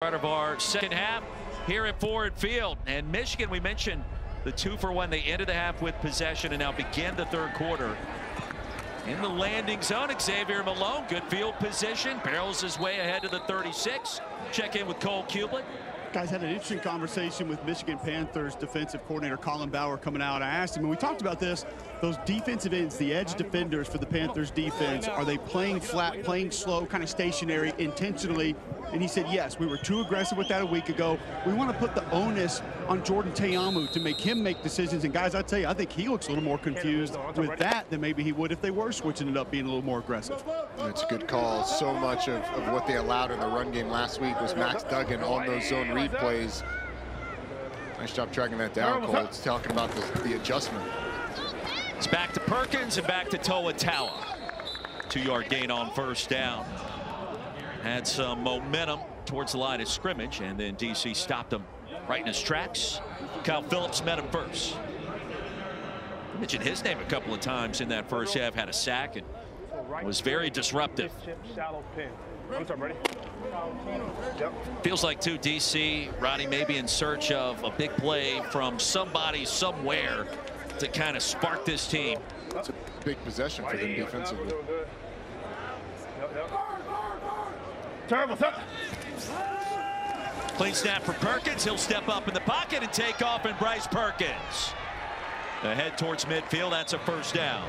Part of our second half here at Ford Field. And Michigan, we mentioned the 2-for-1. They ended the half with possession and now begin the third quarter in the landing zone. Xavier Malone, good field position, barrels his way ahead to the 36. Check in with Cole Kublik. Guys, had an interesting conversation with Michigan Panthers defensive coordinator Colin Bauer coming out. I asked him, and we talked about this, those defensive ends, the edge defenders for the Panthers defense, are they playing flat, playing slow, kind of stationary, intentionally? And he said, yes, we were too aggressive with that a week ago. We want to put the onus on Jordan Teamu to make him make decisions. And guys, I tell you, I think he looks a little more confused with that than maybe he would if they were switching it up, being a little more aggressive. It's a good call. So much of what they allowed in the run game last week was Max Duggan on those zone read plays. Nice job tracking that down, Cole. It's talking about the adjustment. It's back to Perkins and back to Toa Taua. 2-yard gain on first down. Had some momentum towards the line of scrimmage, and then DC stopped him right in his tracks. Kyle Phillips met him first. I mentioned his name a couple of times in that first half. Had a sack and was very disruptive. Feels like, too, DC, Roddy may be in search of a big play from somebody somewhere to kind of spark this team. It's a big possession for them defensively. Clean snap for Perkins. He'll step up in the pocket and take off, and Bryce Perkins ahead towards midfield. That's a first down.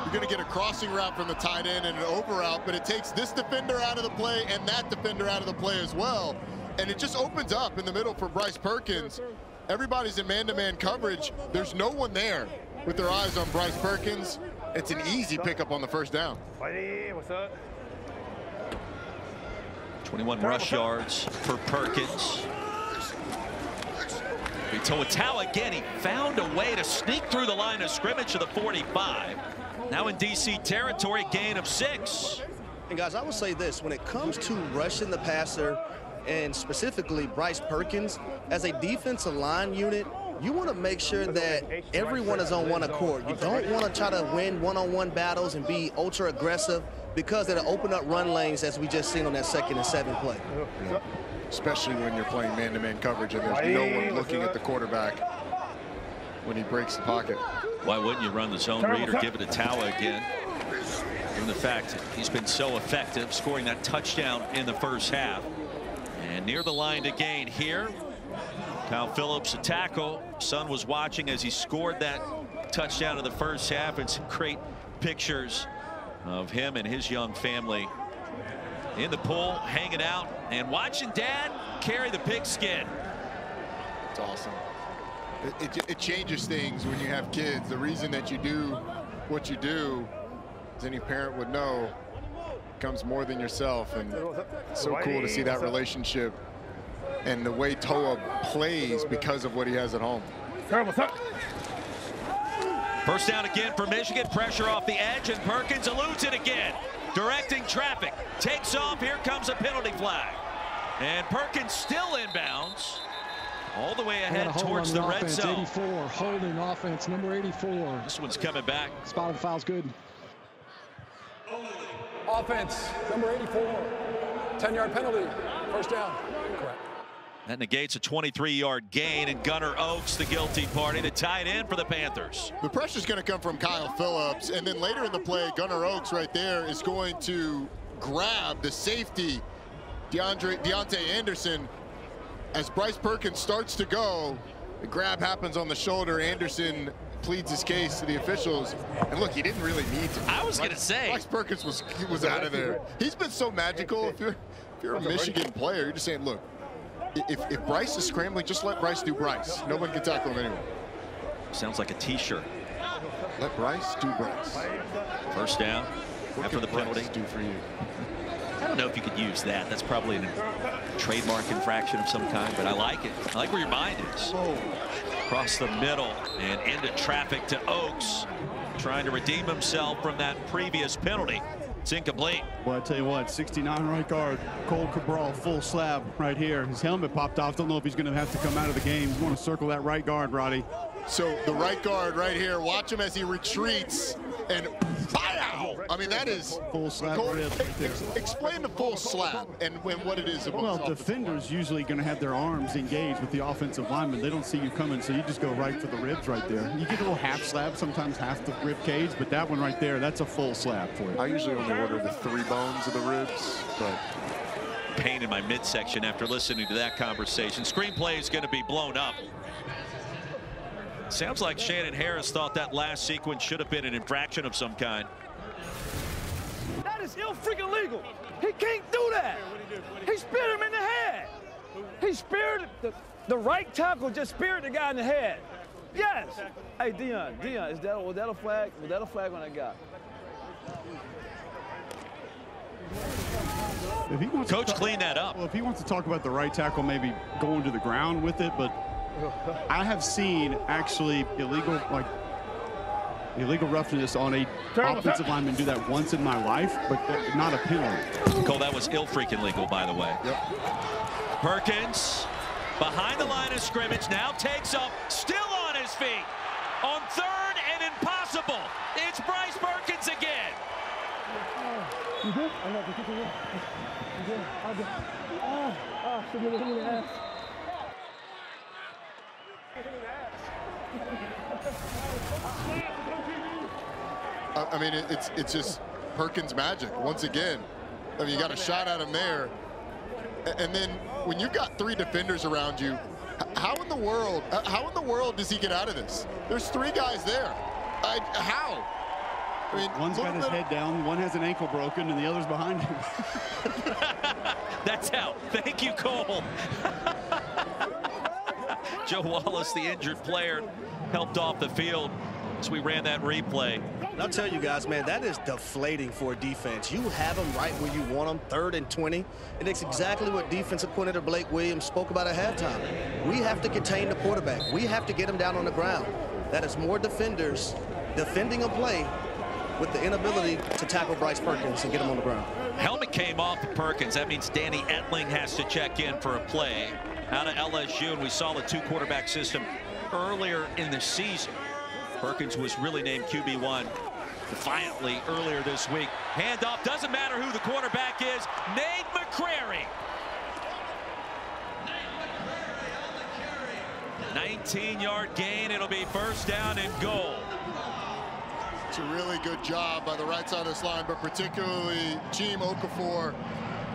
You're going to get a crossing route from the tight end and an over route, but it takes this defender out of the play and that defender out of the play as well. And it just opens up in the middle for Bryce Perkins. Everybody's in man-to-man coverage. There's no one there with their eyes on Bryce Perkins. It's an easy pickup on the first down. What's up? 21 rush yards for Perkins. Toa Taua again. He found a way to sneak through the line of scrimmage to the 45. Now in DC territory, gain of 6. And guys, I would say this: when it comes to rushing the passer, and specifically Bryce Perkins, as a defensive line unit, you want to make sure that everyone is on one accord. You don't want to try to win one-on-one battles and be ultra aggressive, because it'll open up run lanes, as we just seen on that 2nd and 7 play. Yeah. Especially when you're playing man-to-man coverage and there's no one looking at the quarterback when he breaks the pocket. Why wouldn't you run the zone read or give it to Taua again? Given the fact that he's been so effective scoring that touchdown in the first half. And near the line to gain here. Kyle Phillips, a tackle. Son was watching as he scored that touchdown in the first half, and some great pictures of him and his young family in the pool, hanging out and watching Dad carry the pigskin. It's awesome. It changes things when you have kids. The reason that you do what you do, as any parent would know, comes more than yourself. And it's so cool to see that relationship and the way Toa plays because of what he has at home. First down again for Michigan. Pressure off the edge, and Perkins eludes it again. Directing traffic. Takes off. Here comes a penalty flag. And Perkins still inbounds. All the way ahead towards the red zone. 84, holding offense, number 84. This one's coming back. Spot of the foul's good. Offense, number 84. 10-yard penalty. First down. Correct. That negates a 23-yard gain, and Gunnar Oaks, the guilty party, the tight end for the Panthers. The pressure's going to come from Kyle Phillips, and then later in the play, Gunnar Oaks right there is going to grab the safety, Deontay Anderson. As Bryce Perkins starts to go, the grab happens on the shoulder. Anderson pleads his case to the officials, and look, he didn't really need to. I was going to say, Bryce Perkins was out of there. He's been so magical. If you're a Michigan player, you're just saying, look, if Bryce is scrambling, just let Bryce do Bryce. Nobody can tackle him anyway. Sounds like a T-shirt. Let Bryce do Bryce. First down after the penalty. Do for you? I don't know if you could use that. That's probably a trademark infraction of some kind, but I like it. I like where your mind is. Across the middle and into traffic to Oaks, trying to redeem himself from that previous penalty. It's incomplete. Well, I tell you what, 69 right guard, Cole Cabral, full slab right here. His helmet popped off. Don't know if he's going to have to come out of the game. You want to circle that right guard, Roddy. So the right guard right here, watch him as he retreats and fire! Wow. I mean, that is full slap rib. Explain the full slap and what it is. Well, defenders usually going to have their arms engaged with the offensive lineman. They don't see you coming, so you just go right for the ribs right there. You get a little half slap, sometimes half the rib cage, but that one right there, that's a full slap for you. I usually only order the 3 bones of the ribs, but pain in my midsection after listening to that conversation. Screenplay is going to be blown up. Sounds like Shannon Harris thought that last sequence should have been an infraction of some kind. That is ill-freaking legal. He can't do that. He speared him in the head. He speared the right tackle, just speared the guy in the head. Yes. Hey, Dion, was that a flag? Was that a flag on that guy? If he wants Coach cleaned that up. Well, if he wants to talk about the right tackle maybe going to the ground with it, but I have seen actually illegal roughness on a offensive lineman do that once in my life, but not a penalty. Cole, that was ill-freaking legal, by the way. Yep. Perkins behind the line of scrimmage, now takes up, still on his feet. On 3rd and impossible. It's Bryce Perkins again. You good? I know. You good? I'll go. Hit me in the ass. I mean, it's just Perkins magic once again. I mean, you got a shot at him there, and then when you've got 3 defenders around you, how in the world does he get out of this? There's 3 guys there. How? I mean, one's got his head down, one has an ankle broken, and the other's behind him. That's how. Thank you, Cole. Joe Wallace, the injured player, helped off the field as we ran that replay. I'll tell you guys, man, that is deflating for a defense. You have them right where you want them, 3rd and 20. And it's exactly what defensive coordinator Blake Williams spoke about at halftime. We have to contain the quarterback. We have to get him down on the ground. That is more defenders defending a play with the inability to tackle Bryce Perkins and get him on the ground. Helmet came off of Perkins. That means Danny Etling has to check in for a play out of LSU, and we saw the 2-quarterback system earlier in the season. Perkins was really named QB1 defiantly earlier this week. Handoff, doesn't matter who the quarterback is, Nate McCrary. 19-yard gain. It'll be 1st down and goal. It's a really good job by the right side of this line, but particularly Jim Okafor,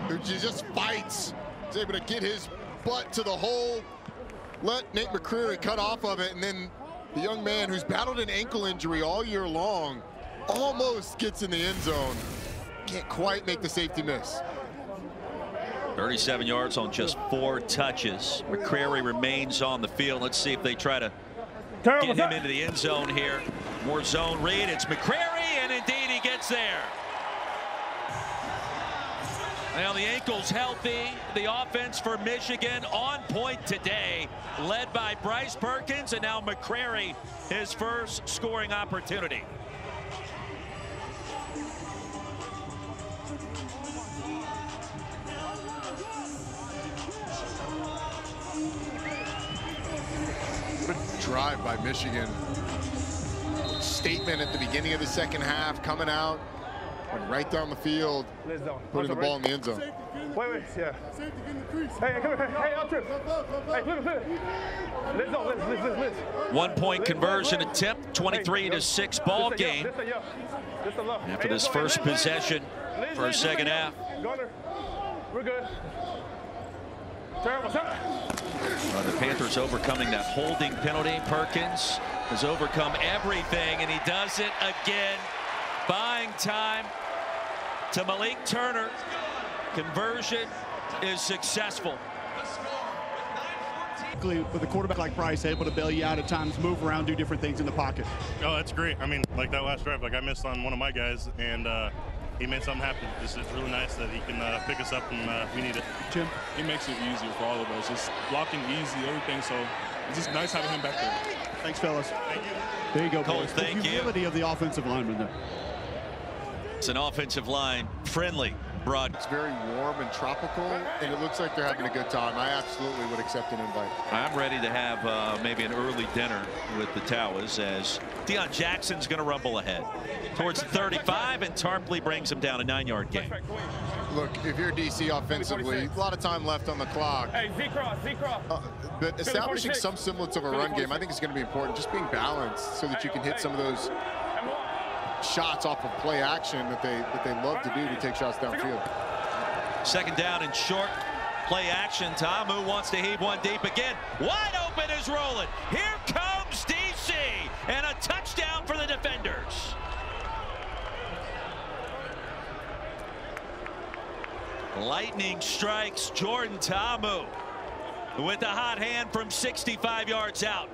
who just fights. He's able to get his butt to the hole, let Nate McCreary cut off of it, and then the young man who's battled an ankle injury all year long almost gets in the end zone. Can't quite make the safety miss. 37 yards on just 4 touches. McCrary remains on the field. Let's see if they try to get him into the end zone here. More zone read. It's McCrary, and indeed he gets there. Now the ankle's healthy. The offense for Michigan on point today, led by Bryce Perkins, and now McCrary, his first scoring opportunity. Drive by Michigan. Statement at the beginning of the 2nd half, coming out, went right down the field, putting the ball in the end zone. Wait, yeah. Hey, come here. Hey, up trip. Hey, flip. Let's go. 1-point conversion attempt, 23-6 ball game. After this first possession for a 2nd half. We're good. The Panthers overcoming that holding penalty. Perkins has overcome everything, and he does it again. Buying time to Malik Turner. Conversion is successful. With a quarterback like Bryce, able to bail you out at times, move around, do different things in the pocket. Oh, that's great. I mean, like that last drive, like I missed on one of my guys, and he made something happen. It's really nice that he can pick us up when we need it. Jim? He makes it easier for all of us. Just blocking easy, everything. So it's just nice having him back there. Thanks, fellas. Thank you. There you go, Cole, boys. thank the humility you. of the offensive lineman there. It's an offensive line friendly broad. It's very warm and tropical, and it looks like they're having a good time. I absolutely would accept an invite. I'm ready to have maybe an early dinner with the Towers as Deion Jackson's going to rumble ahead towards the 35, and Tarpley brings him down a 9-yard gain. Look, if you're DC offensively, a lot of time left on the clock. Hey, Z-Cross. But establishing some semblance of a run game, I think is going to be important. Just being balanced so that you can hit some of those shots off of play action that they love to do to take shots downfield. Second down and short. Play action. Ta'amu wants to heave one deep again. Wide open is rolling. Here comes DC, and a touchdown for the defenders. Lightning strikes Jordan Ta'amu with a hot hand from 65 yards out.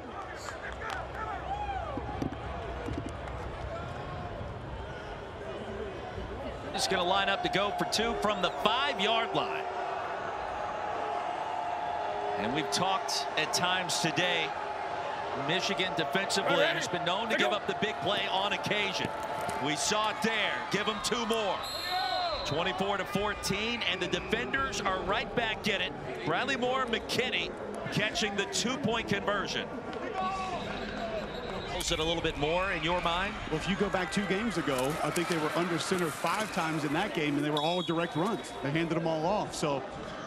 He's going to line up to go for 2 from the 5-yard line. And we've talked at times today, Michigan defensively has been known to give up the big play on occasion. We saw it there. Give them 2 more. 24-14, and the defenders are right back in it. Bradley Moore and McKinney catching the 2-point conversion. Is it a little bit more in your mind? Well, if you go back 2 games ago, I think they were under center 5 times in that game, and they were all direct runs. They handed them all off. So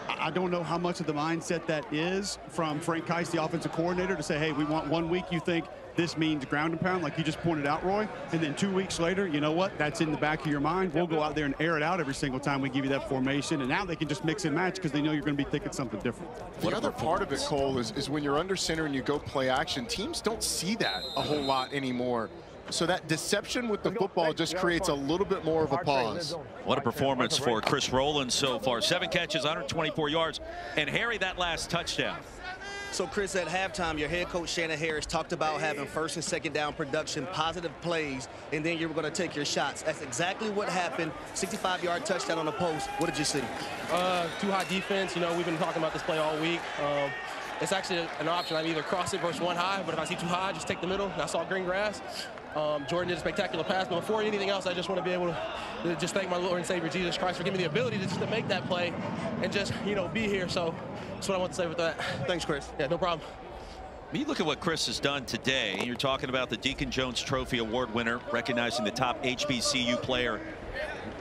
I don't know how much of the mindset that is from Frank Keiss, the offensive coordinator, to say, hey, we want 1 week you think this means ground and pound, like you just pointed out, Roy, and then 2 weeks later, you know what, that's in the back of your mind. We'll go out there and air it out every single time we give you that formation, and now they can just mix and match because they know you're going to be thinking something different. The other part of it, Cole, is when you're under center and you go play action, teams don't see that a whole lot anymore. So that deception with the football just creates a little bit more of a pause. What a performance for Chris Rowland so far. 7 catches, 124 yards, and Harry, that last touchdown. So, Chris, at halftime, your head coach, Shannon Harris, talked about having 1st and 2nd down production, positive plays, and then you were going to take your shots. That's exactly what happened. 65-yard touchdown on the post. What did you see? Too high defense. You know, we've been talking about this play all week. It's actually an option. I either cross it versus 1 high, but if I see 2 high, just take the middle. And I saw green grass. Jordan did a spectacular pass, but before anything else, I just want to be able to just thank my Lord and Savior Jesus Christ for giving me the ability to just to make that play and just, you know, be here. So that's what I want to say with that. Thanks, Chris. Yeah, no problem. You look at what Chris has done today. You're talking about the Deacon Jones Trophy Award winner, recognizing the top HBCU player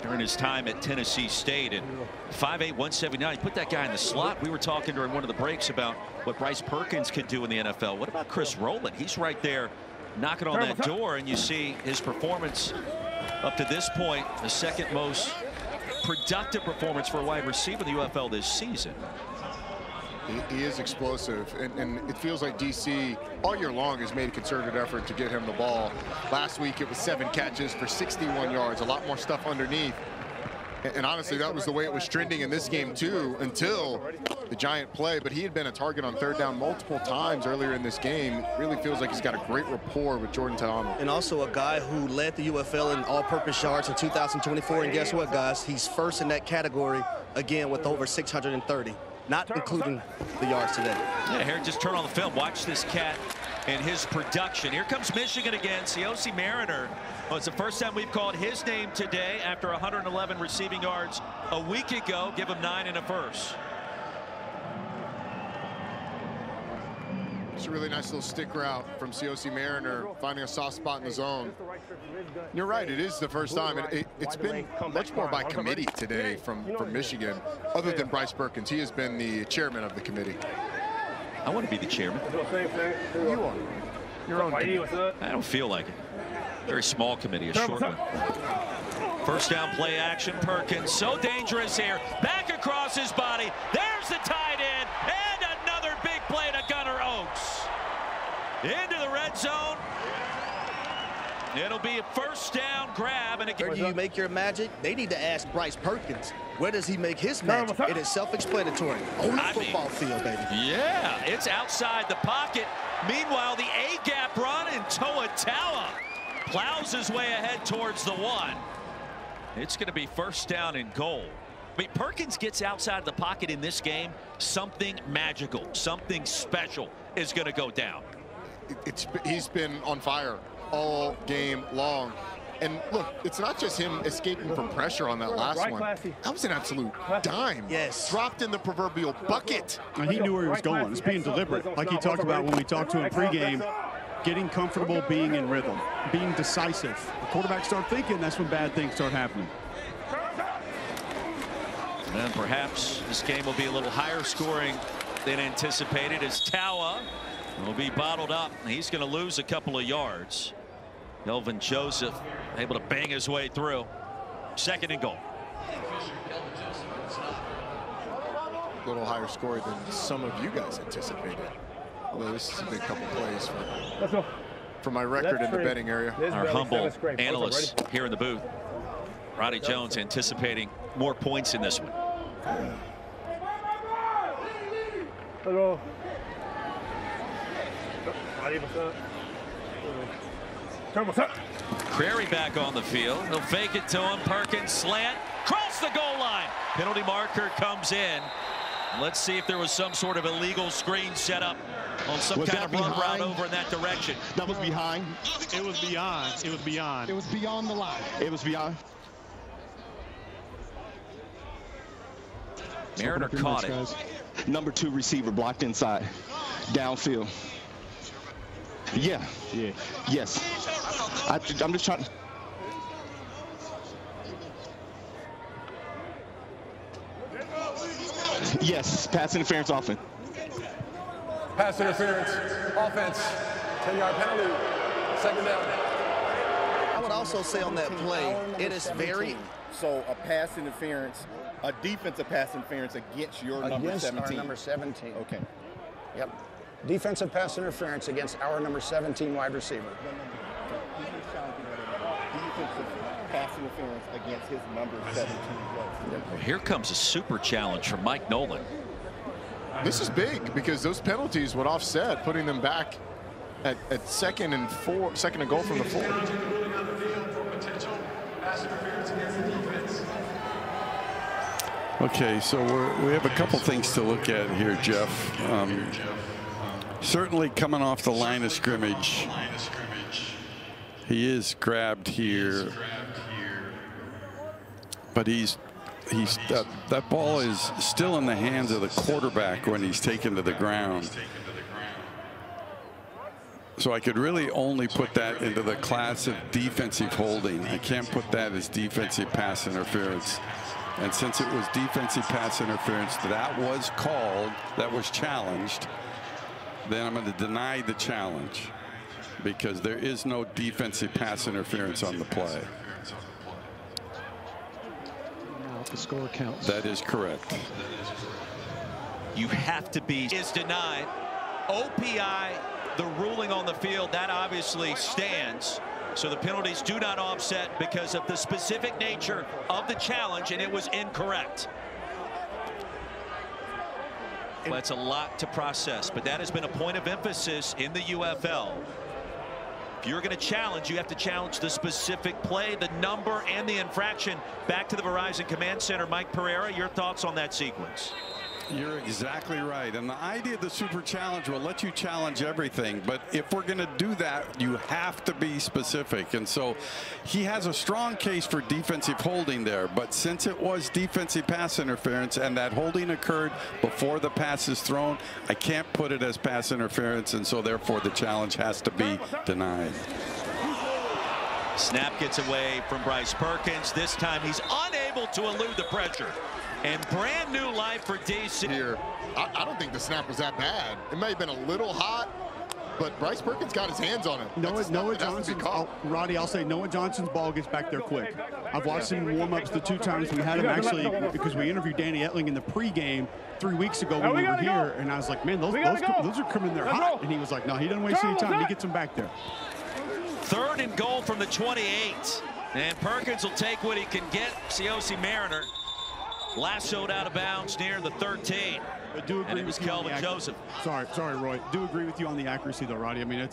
during his time at Tennessee State, and 5'8", 179. He put that guy in the slot. We were talking during one of the breaks about what Bryce Perkins could do in the NFL. What about Chris Rowland? He's right there knocking on that door, and you see his performance up to this point, the 2nd most productive performance for a wide receiver in the UFL this season. He is explosive, and it feels like DC all year long has made a concerted effort to get him the ball. Last week it was 7 catches for 61 yards, a lot more stuff underneath. And honestly, that was the way it was trending in this game too, until the giant play. But he had been a target on 3rd down multiple times earlier in this game. It really feels like he's got a great rapport with Jordan Ta'amu. And also a guy who led the UFL in all-purpose yards in 2024. And guess what, guys? He's 1st in that category, again, with over 630. Not including the yards today. Yeah, Harry, just turn on the film. Watch this cat and his production. Here comes Michigan again. Siaosi Mariner. Well, it's the first time we've called his name today after 111 receiving yards a week ago. Give him 9 and a first. It's a really nice little stick route from Siaosi Mariner, finding a soft spot in the zone. You're right, it is the first time. It's been much more by committee today from Michigan, other than Bryce Perkins. He has been the chairman of the committee. I want to be the chairman. You are. Your own committee. I don't feel like it. Very small committee, a short one. First down, play action. Perkins, so dangerous here. Back across his body. There's the tight end, and another big play to Gunnar Oaks. Into the red zone. It'll be a first down grab. And Where do you make your magic? They need to ask Bryce Perkins. Where does he make his magic? It is self-explanatory. On the football field, baby. Yeah, it's outside the pocket. Meanwhile, the A-gap run, and Toa plows his way ahead towards the 1. It's going to be first down and goal. I mean, Perkins gets outside the pocket in this game. Something magical, something special is going to go down. He's been on fire all game long. And look, it's not just him escaping from pressure on that last one. That was an absolute dime. Yes. Dropped in the proverbial bucket. And he knew where he was going. It's being deliberate. Like he talked about when we talked to him pregame, getting comfortable, being in rhythm, being decisive. The quarterback start thinking, that's when bad things start happening. And perhaps this game will be a little higher scoring than anticipated as Tawa will be bottled up. He's going to lose a couple of yards. Kelvin Joseph able to bang his way through. 2nd and goal. A little higher score than some of you guys anticipated. Although this is a big couple plays for my record in the betting area. Our humble analysts here in the booth. Roddy Jones anticipating more points in this one. Hello. Prairie back on the field. They'll fake it to him. Perkins slant. Cross the goal line. Penalty marker comes in. Let's see if there was some sort of illegal screen set up on some kind of run route over in that direction. That was behind. It was beyond. It was beyond. It was beyond the line. It was beyond. Mariner caught it. Guys. Number 2 receiver blocked inside. Downfield. Yeah. Yes. I'm just trying. Yes. Pass interference offense. Pass interference. Offense. 10-yard penalty. 2nd down. I would also say on that play, it is very... So a pass interference, a defensive pass interference against your number 17. Our number 17. Okay. Yep. Defensive pass interference against our number 17 wide receiver. Defensive pass interference against his number 17. Here comes a super challenge from Mike Nolan. This is big because those penalties would offset, putting them back at 2nd and goal from the 4. Okay, so we have a couple things to look at here, Jeff. Certainly coming off the line of scrimmage, he is grabbed here, but that ball is still in the hands of the quarterback when he's taken to the ground. So I could really only put that into the class of defensive holding. I can't put that as defensive pass interference. And since it was defensive pass interference that was called, that was challenged, then I'm going to deny the challenge because there is no defensive pass interference on the play. Now the score counts. That is correct. You have to be is denied. OPI, the ruling on the field, that obviously stands. So the penalties do not offset because of the specific nature of the challenge, and it was incorrect. Well, that's a lot to process, but that has been a point of emphasis in the UFL. If you're going to challenge, you have to challenge the specific play, the number, and the infraction. Back to the Verizon Command Center. Mike Pereira, your thoughts on that sequence? You're exactly right. And the idea of the super challenge will let you challenge everything. But if we're going to do that, you have to be specific. And so he has a strong case for defensive holding there. But since it was defensive pass interference and that holding occurred before the pass is thrown, I can't put it as pass interference. And so therefore the challenge has to be denied. Snap gets away from Bryce Perkins. This time he's unable to elude the pressure. And brand new life for DC. Here, I don't think the snap was that bad. It may have been a little hot, but Bryce Perkins got his hands on it. Noah Johnson's, Roddy, I'll say Noah Johnson's ball gets back there quick. I've watched him warm-ups the 2 times we had him actually, because we interviewed Danny Etling in the pregame 3 weeks ago when we were here, and I was like, man, those are coming there hot. And he was like, no, he doesn't waste any time. He gets them back there. 3rd and goal from the 28. And Perkins will take what he can get. Cioce Mariner lassoed out of bounds near the 13. I do agree and it was Kelvin Joseph. Sorry, Roy. Do agree with you on the accuracy, though, Roddy. I mean,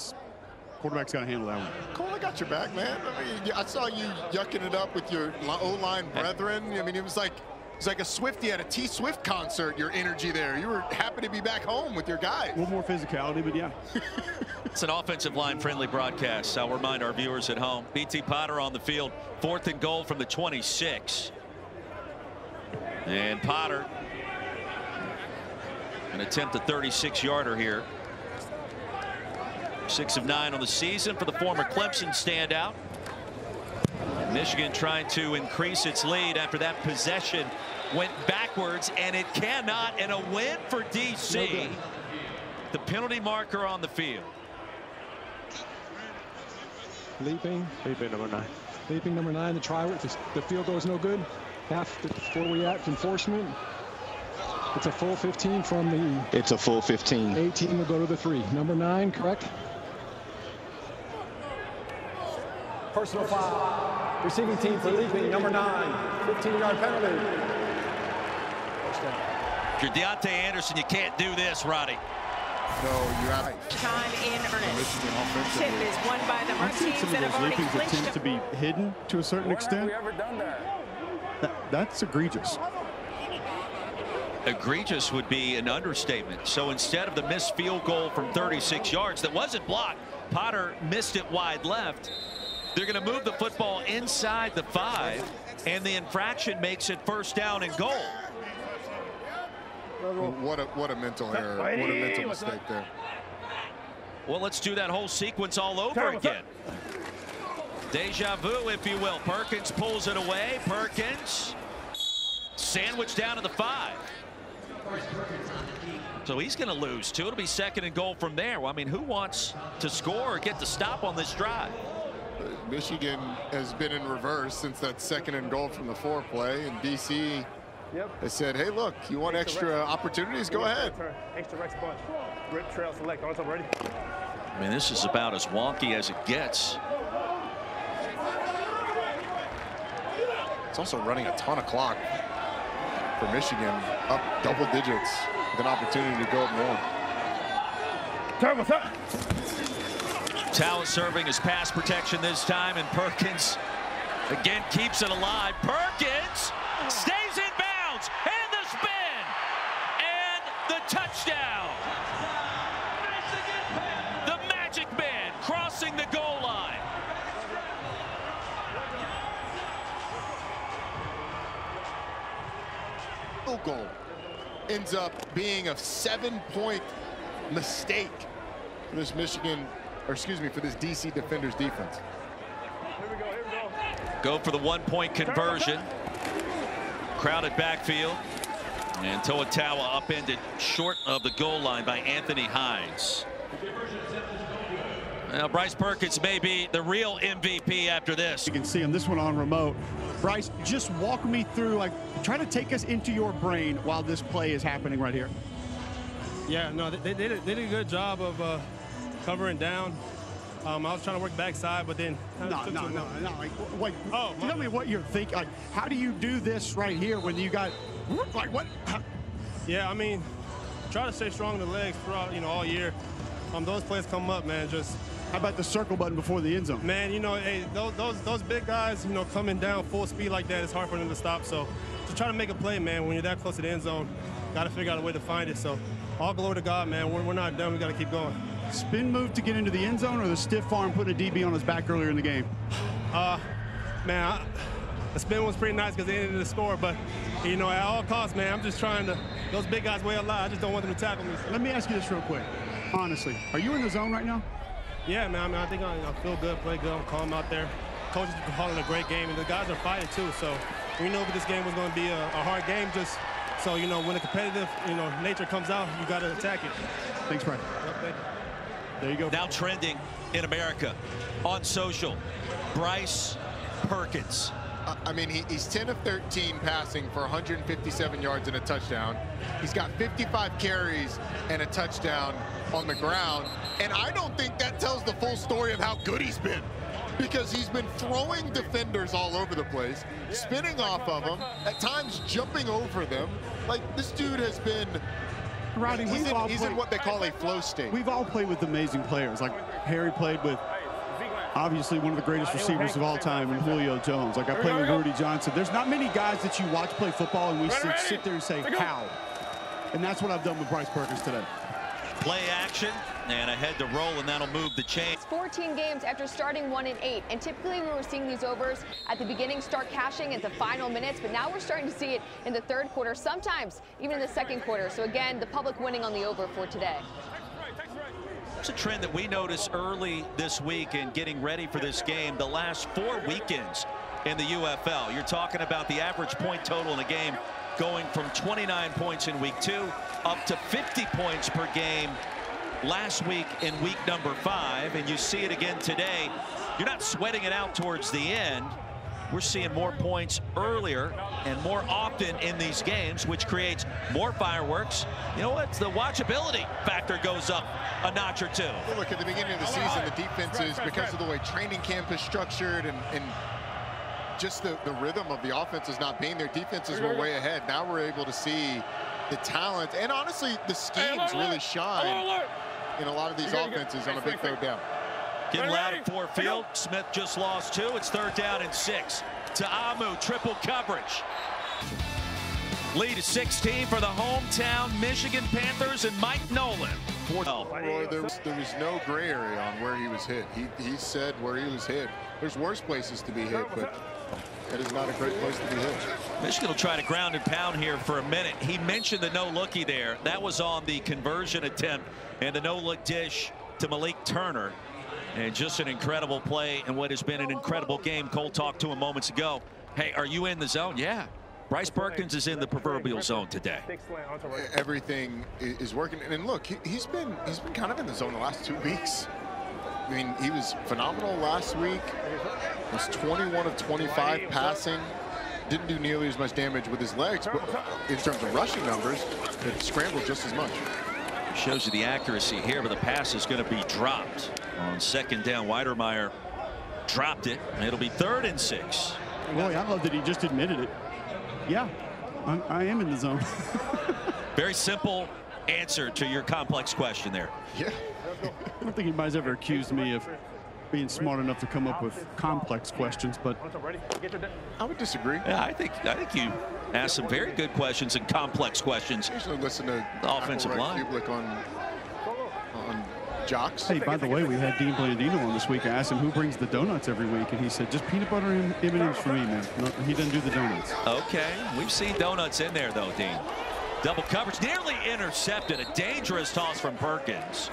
quarterback's got to handle that one. Cole, I got your back, man. I mean, I saw you yucking it up with your O-line brethren. I mean, it was like It's like a Swiftie at a T Swift concert, your energy there. You were happy to be back home with your guys. A little more physicality, but yeah. It's an offensive line friendly broadcast. I'll remind our viewers at home. BT Potter on the field, 4th and goal from the 26. And Potter an attempt a 36-yarder here. 6 of 9 on the season for the former Clemson standout. Michigan trying to increase its lead after that possession went backwards, and it cannot, and a win for DC. The penalty marker on the field. Leaping number 9. Leaping number 9, the try with the field goal is no good. Half before we act enforcement. It's a full 15 from the. It's a full 15. 18 will go to the 3. Number 9, correct? Personal foul. Receiving team for leaping, number 9. 15-yard penalty. If you're Deontay Anderson, you can't do this, Roddy. No, you're out. Time in earnest. Tip is won by the I think some of those leapings attempt to be hidden to a certain extent. Have we ever done that? That's egregious. Egregious would be an understatement. So instead of the missed field goal from 36 yards that wasn't blocked, Potter missed it wide left. They're going to move the football inside the 5, and the infraction makes it 1st down and goal. What a mental error. What a mental mistake there. Well, let's do that whole sequence all over again. Deja vu, if you will. Perkins pulls it away. Perkins sandwiched down to the 5. So he's going to lose 2. It'll be 2nd and goal from there. Well, I mean, who wants to score or get the stop on this drive? Michigan has been in reverse since that 2nd and goal from the 4 play, and DC has said, hey, look, you want extra opportunities? Go ahead. Extra Rex bunch. Rip trail select. On top ready. I mean, this is about as wonky as it gets. It's also running a ton of clock for Michigan, up double digits with an opportunity to go up more. Towle serving as pass protection this time, and Perkins again keeps it alive. Perkins stays in bounds, and the spin, and the touchdown. The Magic Man crossing the goal line. Goal ends up being a 7-point mistake for this Michigan, or excuse me, for this DC defender's defense. Go for the 1-point conversion. Crowded backfield, and Toa upended short of the goal line by Anthony Hines. Now Bryce Perkins may be the real MVP after this. You can see him, this one on remote. Bryce, just walk me through, like, try to take us into your brain while this play is happening right here. Yeah, no, they did a good job of covering down. I was trying to work backside, but then no. Like, wait, tell me what you're thinking. Like, how do you do this right here when you got, like, what? Yeah, I mean, try to stay strong in the legs throughout, all year. Those plays come up, man. Just how about the circle button before the end zone? Man, hey, those big guys, coming down full speed like that, it's hard for them to stop. So to try to make a play, man, when you're that close to the end zone, got to figure out a way to find it. So all glory to God, man. We're not done. We got to keep going. Spin move to get into the end zone, or the stiff arm putting a DB on his back earlier in the game? Man, the spin was pretty nice because they ended the score, but at all costs, man, I'm just trying to. Those big guys weigh a lot. I just don't want them to tackle me. Let me ask you this real quick. Honestly, are you in the zone right now? Yeah, man. I mean, I think I feel good, play good, I'm calm out there. Coaches are calling a great game, and the guys are fighting too. So we know that this game was going to be a hard game. Just so when the competitive nature comes out, you got to attack it. Thanks, Brian. Yep, there you go. Now trending in America on social, Bryce Perkins. I mean, he's 10 of 13 passing for 157 yards and a touchdown. He's got 55 carries and a touchdown on the ground. And I don't think that tells the full story of how good he's been, because he's been throwing defenders all over the place, spinning off of them, at times jumping over them. Like, this dude has been, Rodney, he's in what they call a flow state. We've all played with amazing players. Like Harry played with Obviously, one of the greatest receivers of all time in Julio Jones. Like I played with Rudy Johnson. There's not many guys that you watch play football and we sit there and say, how? And that's what I've done with Bryce Perkins today. Play action and ahead to roll, and that'll move the chain. 14 games after starting 1-8, and typically we were seeing these overs at the beginning start cashing at the final minutes, but now we're starting to see it in the third quarter, sometimes even in the second quarter. So again, the public winning on the over for today. It's a trend that we noticed early this week in getting ready for this game. The last 4 weekends in the UFL, you're talking about the average point total in a game going from 29 points in week 2 up to 50 points per game last week in week number 5, and you see it again today. You're not sweating it out towards the end. We're seeing more points earlier and more often in these games, which creates more fireworks. You know what? The watchability factor goes up a notch or 2. Well, look, at the beginning of the season, the defenses, because of the way training camp is structured and just the rhythm of the offenses not being there, defenses were way ahead. Now we're able to see the talent and honestly the schemes really shine in a lot of these offenses on a big third down. Getting loud at Ford Field. Smith just lost 2. It's 3rd down and 6. To Amu, triple coverage. Lead is 16 for the hometown Michigan Panthers and Mike Nolan. Roy, there was no gray area on where he was hit. He said where he was hit. There's worse places to be hit, but that is not a great place to be hit. Michigan will try to ground and pound here for a minute. He mentioned the no-looky there. That was on the conversion attempt and the no-look dish to Malik Turner. And just an incredible play and what has been an incredible game. Cole talked to him moments ago. Hey, are you in the zone? Yeah. Bryce Perkins is in the proverbial zone today. Everything is working. And look, he's been kind of in the zone the last 2 weeks. I mean, he was phenomenal last week. Was 21 of 25 passing. Didn't do nearly as much damage with his legs, but in terms of rushing numbers, it scrambled just as much. Shows you the accuracy here, but the pass is going to be dropped on 2nd down. Weidermeyer dropped it, and it'll be 3rd and 6. Boy, I love that he just admitted it. Yeah, I am in the zone. Very simple answer to your complex question there. Yeah. I don't think anybody's ever accused me of being smart enough to come up with complex questions, but I would disagree. Yeah, I think you asked some very good questions and complex questions. I usually listen to the offensive line on Jocks. Hey, by the way, we had Dean Blandino on this week. I asked him who brings the donuts every week, and he said just peanut butter and M&M's for me, man. No, he doesn't do the donuts. Okay, we've seen donuts in there though, Dean. Double coverage, nearly intercepted. A dangerous toss from Perkins.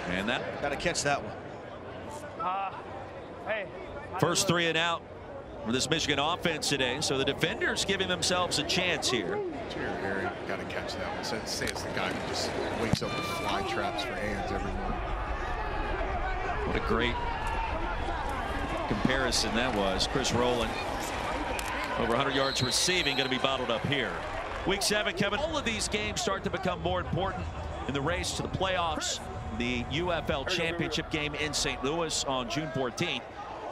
And that got to catch that one. First 3 and out for this Michigan offense today. So the defenders giving themselves a chance here. Harry got to catch that one. Say it's the guy who just wakes up with fly traps for hands every morning. What a great comparison that was. Chris Rowland, over 100 yards receiving, going to be bottled up here. Week 7, Kevin. All of these games start to become more important in the race to the playoffs. The UFL championship game in St. Louis on June 14th.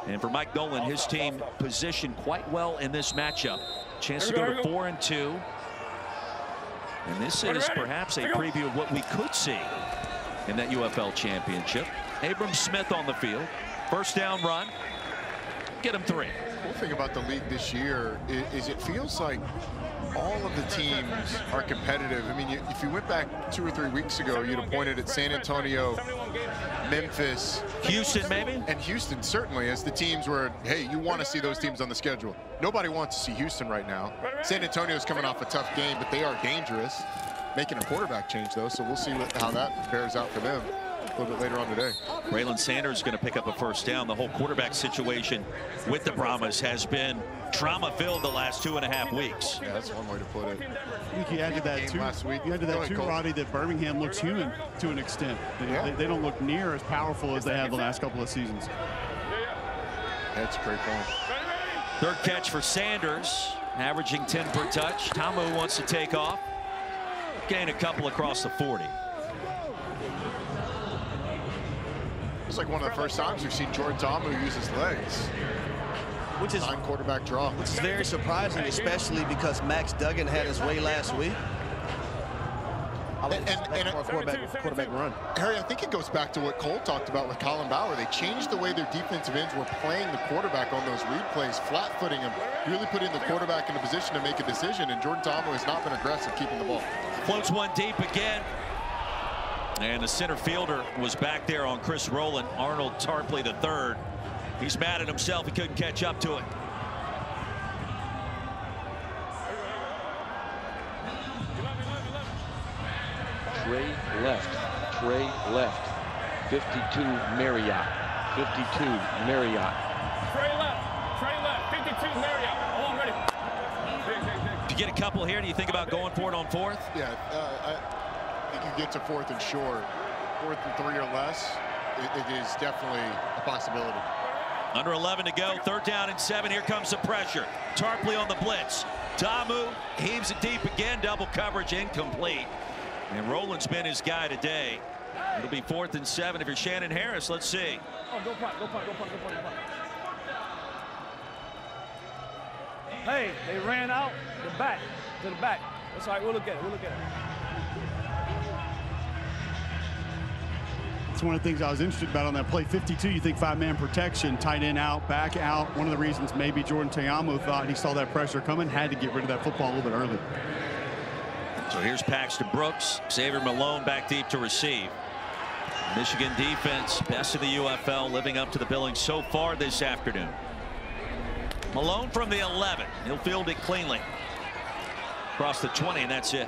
And for Mike Nolan, his team positioned quite well in this matchup. Chance to go to 4-2. And this is perhaps a preview of what we could see in that UFL championship. Abram Smith on the field. First down run. Get him 3. The cool thing about the league this year is it feels like all of the teams are competitive. I mean, if you went back 2 or 3 weeks ago, you'd have pointed at San Antonio, Memphis, Houston, maybe, and Houston certainly as the teams where, hey, you want to see those teams on the schedule. Nobody wants to see Houston right now. San Antonio's coming off a tough game, but they are dangerous. Making a quarterback change though, so we'll see how that bears out for them a little bit later on today. Braylon Sanders is going to pick up a first down. The whole quarterback situation with the Brahmas has been drama-filled the last 2.5 weeks. Yeah, that's one way to put it. I think you added that too last week. You added that too, Roddy, that Birmingham looks human to an extent. They don't look near as powerful as they have the last couple of seasons. That's a great point. 3rd catch for Sanders, averaging 10 per touch. Tamu wants to take off. Gain a couple across the 40. It's like one of the first times we've seen Jordan Tamu use his legs. Which is quarterback draw. Which is very surprising, especially because Max Duggan had his way last week. quarterback run. Harry, I think it goes back to what Cole talked about with Colin Bauer. They changed the way their defensive ends were playing the quarterback on those read plays, flat-footing him, really putting the quarterback in a position to make a decision, and Jordan Ta'amu has not been aggressive keeping the ball. Floats one deep again. And the center fielder was back there on Chris Rowland. Arnold Tarpley III. He's mad at himself. He couldn't catch up to it. Trey left. 52 Marriott. 52 Marriott. Trey left. 52 Marriott. Oh, I'm ready. If you get a couple here, do you think about going for it on fourth? Yeah, I think you get to fourth and short. 4th and 3 or less, it is definitely a possibility. Under 11 to go, 3rd down and 7. Here comes the pressure. Tarpley on the blitz. Ta'amu heaves it deep again. Double coverage incomplete. And Rowland's been his guy today. It'll be 4th and 7 if you're Shannon Harris. Let's see. Oh, go punt. Hey, they ran out to the back. That's all right. We'll look at it. It's one of the things I was interested about on that play. 52, you think 5-man protection, tight end out, back out. One of the reasons maybe Jordan Ta'amu thought he saw that pressure coming, had to get rid of that football a little bit early. So here's Paxton Brooks. Xavier Malone back deep to receive. Michigan defense, best of the UFL, living up to the billing so far this afternoon. Malone from the 11. He'll field it cleanly. Across the 20, and that's it.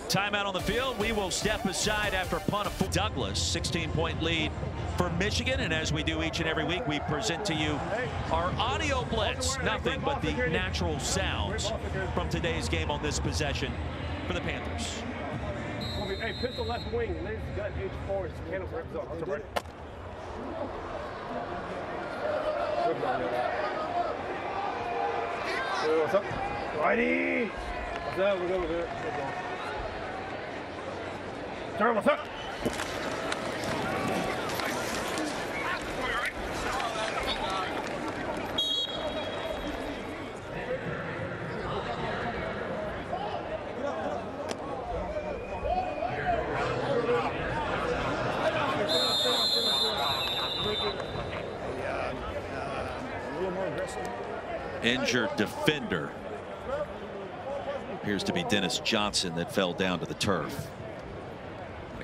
Timeout on the field. We will step aside after punt of Douglas. 16-point lead for Michigan. And as we do each and every week, we present to you our audio blitz. Nothing but the natural sounds from today's game on this possession for the Panthers. Hey, pistol left wing. Lays gut H4. Candle rips up. That's right. What's up? Righty. What's up? We're good. Good ball. Turn, what's up? Injured defender. Appears to be Dennis Johnson that fell down to the turf.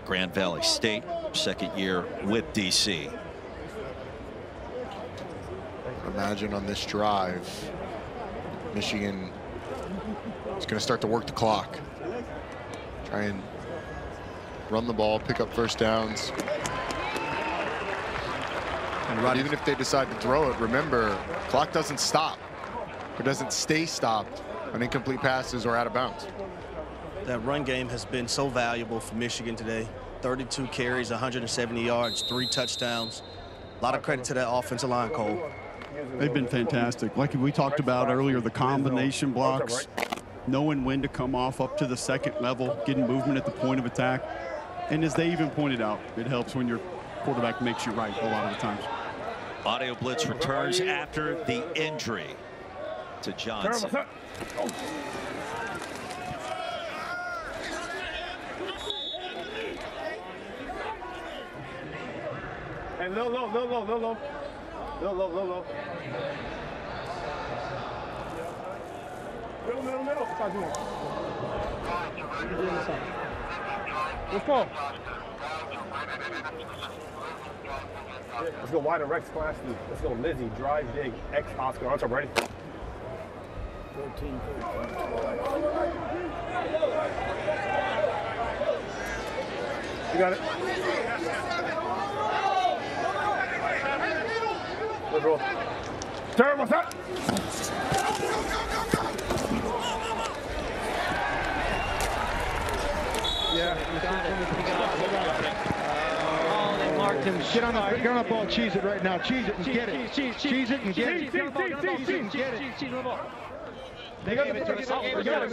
Grand Valley State, 2nd year with DC. Imagine on this drive, Michigan is going to start to work the clock. Try and run the ball, pick up first downs. And even if they decide to throw it, remember, clock doesn't stop. It doesn't stay stopped on incomplete passes or out of bounds. That run game has been so valuable for Michigan today. 32 carries, 170 yards, 3 touchdowns. A lot of credit to that offensive line, Cole. They've been fantastic. Like we talked about earlier, the combination blocks, knowing when to come off up to the 2nd level, getting movement at the point of attack. And as they even pointed out, it helps when your quarterback makes you right a lot of the times. Audio blitz returns after the injury to Johnson. And low. Low. Middle. Stop doing it. Let's go. Let's go wide and Rex class. Let's go Lizzie, drive big, X Oscar. I'm ready. 14, 13. You got it. Let's roll. Turn, what's up? Yeah, you got it. Oh, they marked him. Get on the ball, cheese it right now. Cheese it and get it. Cheese it and get it. Cheese it and get it. Cheese the ball. They got it. We got it.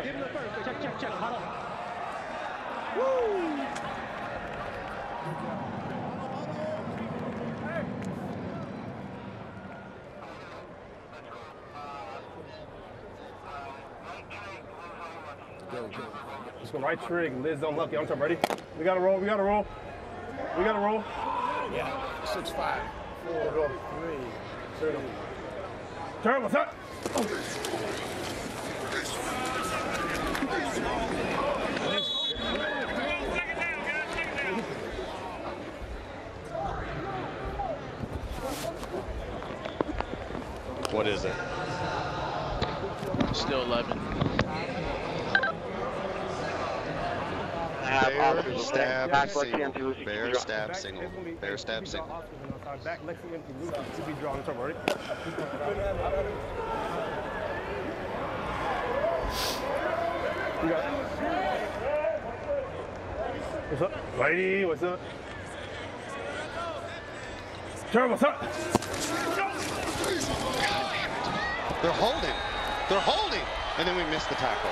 Give him the first. Check. Hold on. Woo! Let's go right trig. Liz unlucky. I'm ready. We got to roll. We got to roll. We got to roll. Yeah. 6-5. 4, 3. Turn. What's up? What is it? Still 11. Bear stab single. Bear stab single. Bear stab single. Back Lexi empty. To be drawn. Turn ready. You got it. What's up? Righty, what's up? Turn, what's up? They're holding. They're holding. And then we missed the tackle.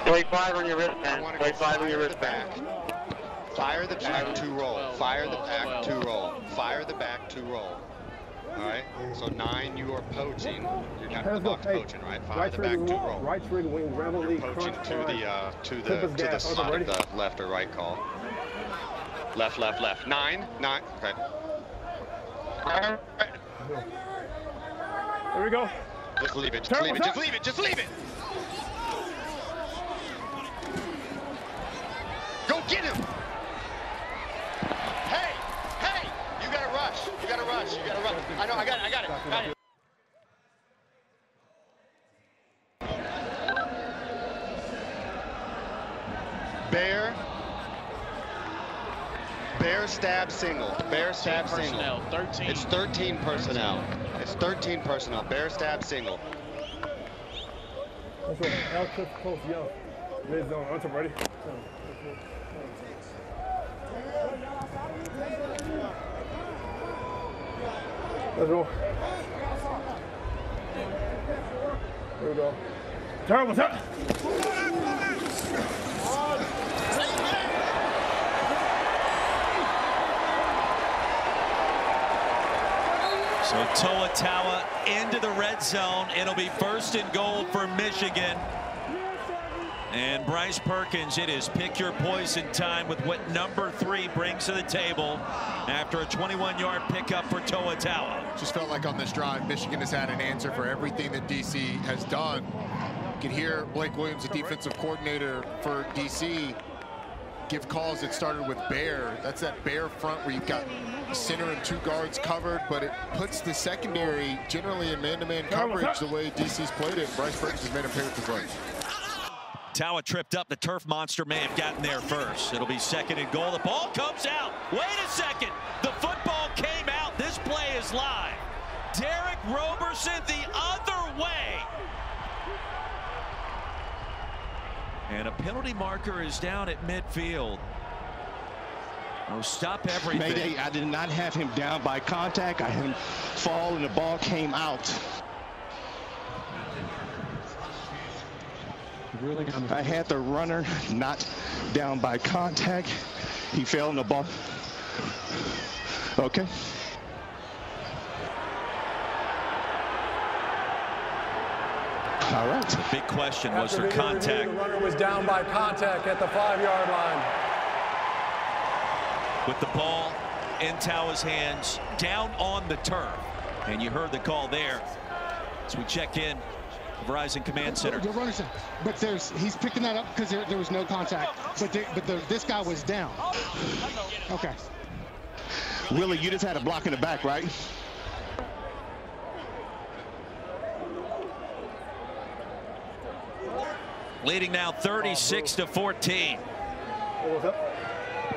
Play 5 on your wristband. Play 5 on your wristband. Fire the back to roll. Fire the back to roll. Fire the back to roll. All right. So 9, you are poaching. You're not the box poaching, right? Fire the back to roll. Right trig wing, Ramble League. Poaching to the side of the left or right call. Left, left, left. 9. Okay. There we go. Just leave it. Just leave it. Just leave it. Just leave it. Go get him. Hey, you gotta rush. You gotta rush. You gotta rush. I know, I got it. Got it. Bear stab single. Bear stab single. 13. It's 13 personnel. It's 13 personnel. Bear stab single. That's what L clip close yo. Mid zone. I'm ready. Let's go. Here we go. Turn, what's up? So Toa into the red zone. It'll be first and goal for Michigan. And Bryce Perkins, it is pick your poison time with what number 3 brings to the table after a 21-yard pickup for Toa. Just felt like on this drive, Michigan has had an answer for everything that DC has done. You can hear Blake Williams, the defensive coordinator for DC, give calls that started with Bear. That's that Bear front where you've got center and 2 guards covered, but it puts the secondary generally in man-to-man coverage the way DC's played it. Bryce Perkins has made him pay with his legs. Toa tripped up. The turf monster may have gotten there first. It'll be second and goal. The ball comes out. Wait a second. The football came out. This play is live. Derek Roberson the other way. And a penalty marker is down at midfield. Oh, stop everything. Mayday, I did not have him down by contact. I had him fall and the ball came out. I had the runner not down by contact. He fell in the ball. Okay. All right. The big question was there contact. The runner was down by contact at the 5-yard line. With the ball in Toa's hands, down on the turf. And you heard the call there as we check in. Verizon Command Center. But he's picking that up because there was no contact. But this guy was down. Okay. Willie, you just had a block in the back, right? Leading now 36-14. What's up?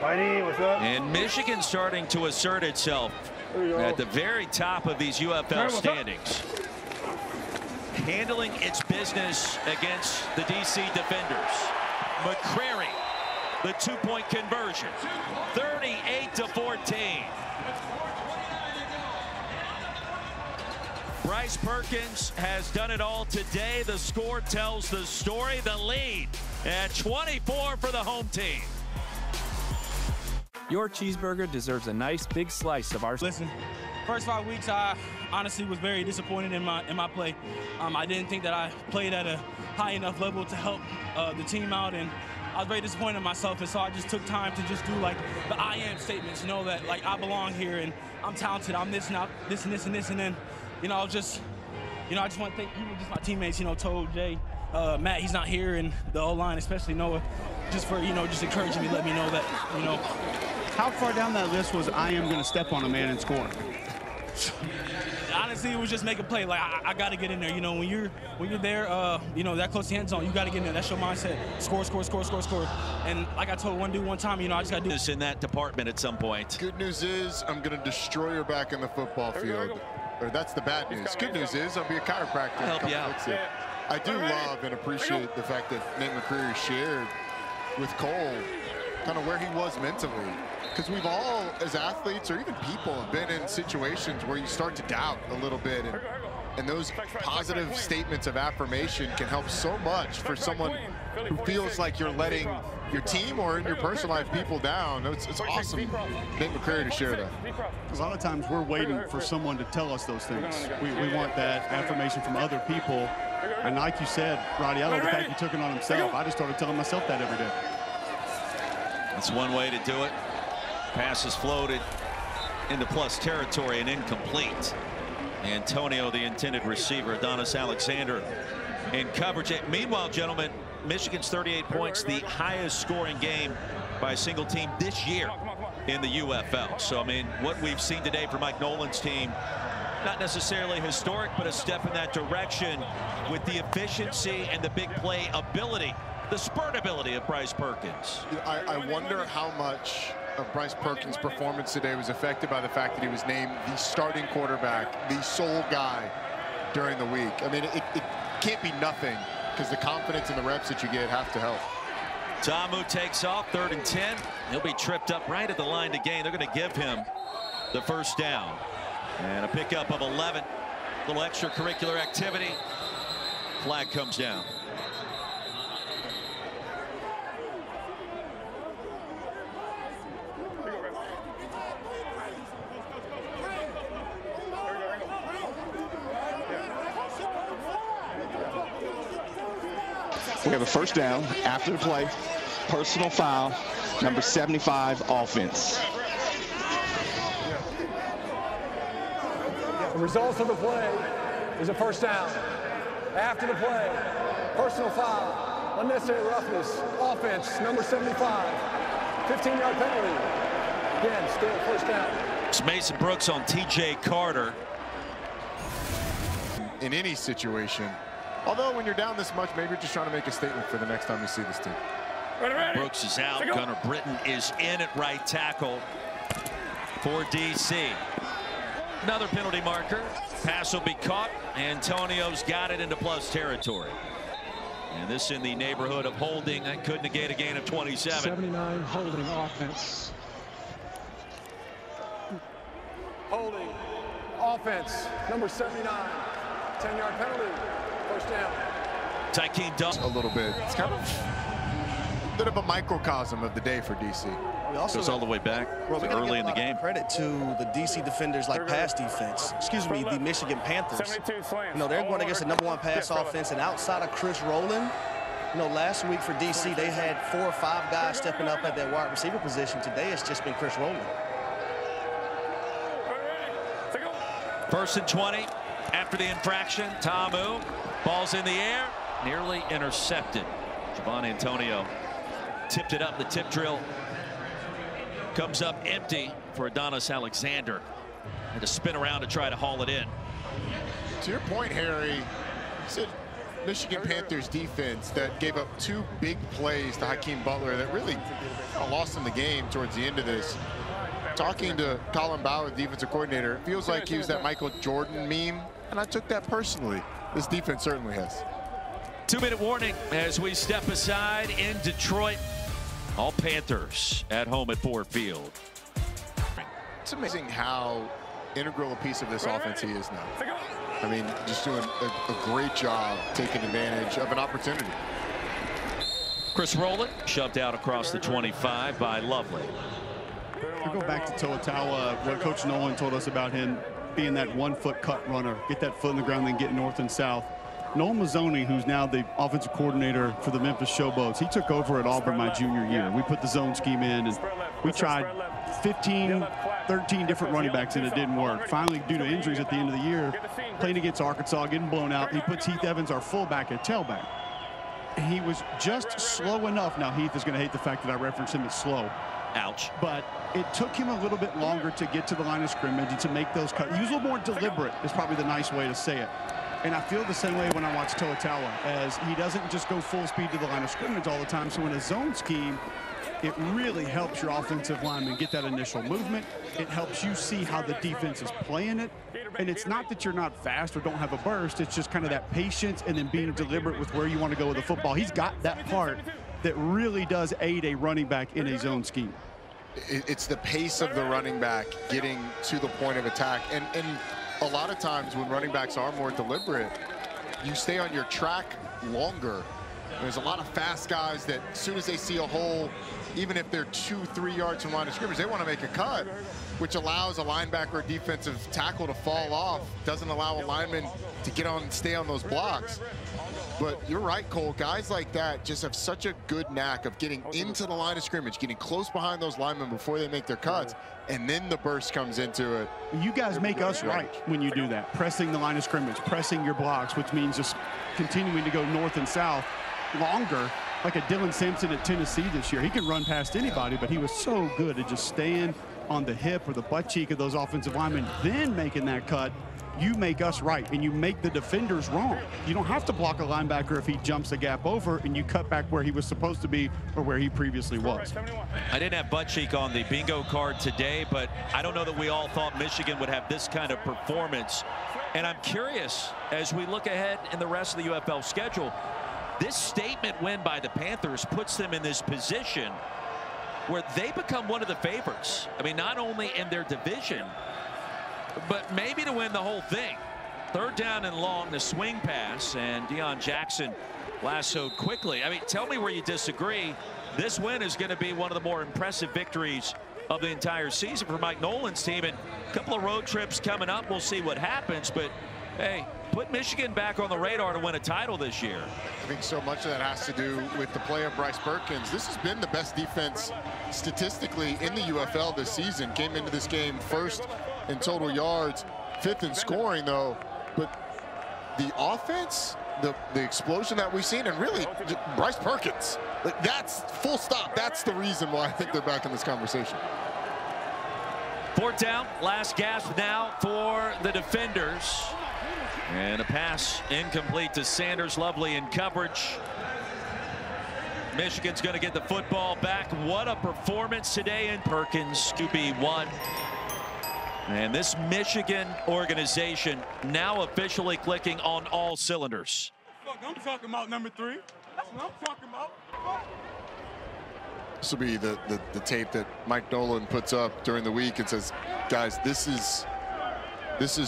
Mighty, what's up? And Michigan starting to assert itself at the very top of these UFL standings. Handling its business against the DC defenders. McCrary, the 2-point conversion, 38-14. Bryce Perkins has done it all today. The score tells the story. The lead And 24 for the home team. Your cheeseburger deserves a nice big slice of our... Listen, first 5 weeks, I honestly was very disappointed in my play. I didn't think that I played at a high enough level to help the team out, and I was very disappointed in myself, and so I just took time to just do like the I am statements, you know, that like I belong here and I'm talented, I'm this and this and this and this, and then, you know, I just want to thank even just my teammates, you know, told Jay, Matt, he's not here, and the O-line, especially Noah, just for, you know, just encouraging me, let me know that, you know. How far down that list was I am going to step on a man and score? Honestly, it was just make a play. Like I got to get in there. You know, when you're there, you know, that close to the end zone, you got to get in there. That's your mindset. Score, score, score, score, score. And like I told one dude one time, you know, I just got to do this in that department at some point. Good news is I'm going to destroy her back in the football field. Or that's the bad news. Good news is I'll be a chiropractor. Help you out. I do love and appreciate the fact that Nate McCreary shared with Cole kind of where he was mentally. Because we've all, as athletes or even people, have been in situations where you start to doubt a little bit. And those positive statements of affirmation can help so much for someone who feels like you're letting your team or in your personal life people down. It's awesome, Nate McCreary, to share that. A lot of times we're waiting for someone to tell us those things. We want that affirmation from other people. And like you said, Roddy, I love the fact he took it on himself. I just started telling myself that every day. That's one way to do it. Pass is floated into plus territory and incomplete. Antonio, the intended receiver, Adonis Alexander in coverage. Meanwhile, gentlemen, Michigan's 38 points, the highest scoring game by a single team this year in the UFL. So, I mean, what we've seen today from Mike Nolan's team, not necessarily historic, but a step in that direction with the efficiency and the big play ability, the spurt ability of Bryce Perkins. I wonder how much of Bryce Perkins' performance today was affected by the fact that he was named the starting quarterback, the sole guy during the week. I mean, it can't be nothing, because the confidence and the reps that you get have to help. Tamu takes off, 3rd and 10. He'll be tripped up right at the line to gain. They're going to give him the first down. And a pickup of 11. A little extracurricular activity. Flag comes down. We have a first down after the play. Personal foul, number 75, offense. The results of the play is a first down. After the play, personal foul, unnecessary roughness, offense, number 75, 15-yard penalty. Again, still first down. It's Mason Brooks on TJ Carter. In any situation. Although when you're down this much, maybe you're just trying to make a statement for the next time you see this team. Brooks is out. Gunnar Britton is in at right tackle for DC. Another penalty marker. Pass will be caught. Antonio's got it into plus territory. And this in the neighborhood of holding. That could negate a gain of 27. 79 holding offense. Holding offense, number 79, 10-yard penalty. First down. Tykeem Dunn. A little bit. It's kind of a bit of a microcosm of the day for DC. We also goes all the way back early in the game. Credit to the DC defenders like pass defense. Excuse me, the Michigan Panthers. You know, they're going against the #1 pass offense, and outside of Chris Rowland, you know, last week for DC, they had 4 or 5 guys stepping up at that wide receiver position. Today, it's just been Chris Rowland. 1st and 20 after the infraction. Tamu, ball's in the air, nearly intercepted. Javon Antonio tipped it up. The tip drill comes up empty for Adonis Alexander. Had to spin around to try to haul it in. To your point, Harry, you said Michigan Panthers defense that gave up 2 big plays to Hakeem Butler that really lost him the game towards the end of this. Talking to Colin Bauer, the defensive coordinator, it feels like he was that Michael Jordan meme, and I took that personally. This defense certainly has. 2-minute warning as we step aside in Detroit. All Panthers at home at Ford Field. It's amazing how integral a piece of this offense he is now. I mean, just doing a great job taking advantage of an opportunity. Chris Rowland shoved out across the 25 by Lovely. We go back to Toa, where Coach Nolan told us about him being that 1-foot cut runner, get that foot in the ground, then get north and south. Noel Mazzoni, who's now the offensive coordinator for the Memphis Showboats, he took over at Auburn my junior year. We put the zone scheme in, and we tried 15, 13 different running backs, and it didn't work. Finally, due to injuries at the end of the year, playing against Arkansas, getting blown out, he puts Heath Evans, our fullback, at tailback. He was just slow enough. Now, Heath is going to hate the fact that I referenced him as slow. Ouch. But it took him a little bit longer to get to the line of scrimmage and to make those cuts. He was a little more deliberate, is probably the nice way to say it. And I feel the same way when I watch Toa, as he doesn't just go full speed to the line of scrimmage all the time. So in a zone scheme, it really helps your offensive lineman get that initial movement. It helps you see how the defense is playing it. And it's not that you're not fast or don't have a burst. It's just kind of that patience and then being deliberate with where you want to go with the football. He's got that part that really does aid a running back in a zone scheme. It's the pace of the running back getting to the point of attack. And a lot of times when running backs are more deliberate, you stay on your track longer. There's a lot of fast guys that as soon as they see a hole, even if they're 2-3 yards from line of scrimmage, they want to make a cut, which allows a linebacker or defensive tackle to fall off, doesn't allow a lineman to get on and stay on those blocks. But you're right, Cole, guys like that just have such a good knack of getting into the line of scrimmage, getting close behind those linemen before they make their cuts, and then the burst comes into it. You guys make us right when you do that, pressing the line of scrimmage, pressing your blocks, which means just continuing to go north and south longer, like a Dylan Sampson at Tennessee this year. He can run past anybody, but he was so good at just staying on the hip or the butt cheek of those offensive linemen, then making that cut. You make us right, and you make the defenders wrong. You don't have to block a linebacker if he jumps a gap over, and you cut back where he was supposed to be or where he previously was. I didn't have butt cheek on the bingo card today, but I don't know that we all thought Michigan would have this kind of performance. And I'm curious, as we look ahead in the rest of the UFL schedule, this statement win by the Panthers puts them in this position where they become one of the favorites. I mean, not only in their division, but maybe to win the whole thing. Third down and long, the swing pass, and Deion Jackson lassoed quickly. I mean, tell me where you disagree. This win is going to be one of the more impressive victories of the entire season for Mike Nolan's team. And a couple of road trips coming up. We'll see what happens. But, hey, put Michigan back on the radar to win a title this year. I think so much of that has to do with the play of Bryce Perkins. This has been the best defense statistically in the UFL this season. Came into this game first in total yards, 5th in scoring, though. But the offense, the explosion that we've seen, and really Bryce Perkins, like, that's full stop. That's the reason why I think they're back in this conversation. Fourth down, last gasp now for the defenders. And a pass incomplete to Sanders. Lovely in coverage. Michigan's going to get the football back. What a performance today in Perkins. QB1. And this Michigan organization now officially clicking on all cylinders. Fuck, I'm talking about number 3. That's what I'm talking about. This will be the tape that Mike Nolan puts up during the week and says, guys, this is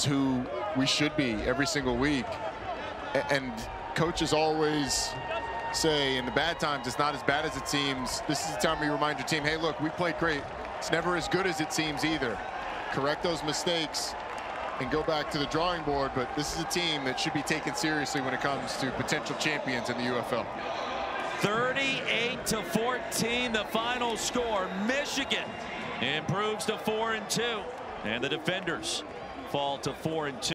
who we should be every single week. And coaches always say in the bad times, it's not as bad as it seems. This is the time where you remind your team, hey, look, we played great. It's never as good as it seems either. Correct those mistakes and go back to the drawing board. But this is a team that should be taken seriously when it comes to potential champions in the UFL. 38-14, the final score. Michigan improves to 4-2, and the defenders fall to 4-2.